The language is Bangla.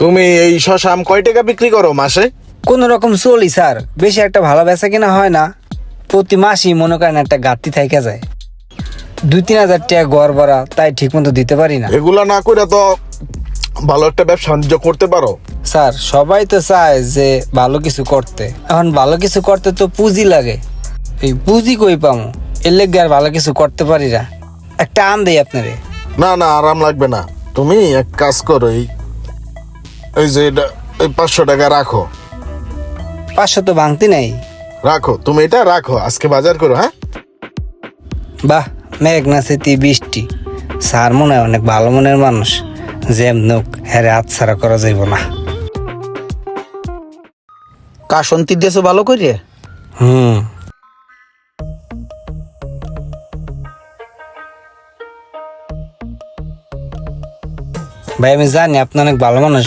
তুমি এই শশা আম কয় টাকা বিক্রি করো মাসে? কোন রকম চলি স্যার, বেশি একটা ভালো বেচা কিনা হয় না। প্রতি মাসই মনে করেন একটা ঘাটতি থাইকা যায়। 2-3 হাজার টাকা গড় ভরা, তাই ঠিক মতো দিতে পারি না। এগুলা না করে তো ভালো একটা ব্যবসা বাণিজ্য করতে পারো। স্যার সবাই তো চায় যে ভালো কিছু করতে, এখন ভালো কিছু করতে তো পুঁজি লাগে। এই পুঁজি কই পামু? এর লেগে আর ভালো কিছু করতে পারি না। একটা আম দেই আপনারে। না না, আরাম লাগবে না। তুমি এক কাজ করো, এই যে এই 500 টাকা রাখো। 500 তো ভাঙতি নাই। রাখো, তুমি এটা রাখো, আজকে বাজার করো। হ্যাঁ, বাহ, মেঘ না সেতি বৃষ্টি। স্যার মনে হয় অনেক ভালো মনের মানুষ, যেমনুক হ্যাঁ হাত ছাড়া করা যাইব না। কাশন্তি দেশো ভালো করে। হুম। ভাই আমি জানি আপনি অনেক ভালো মানুষ,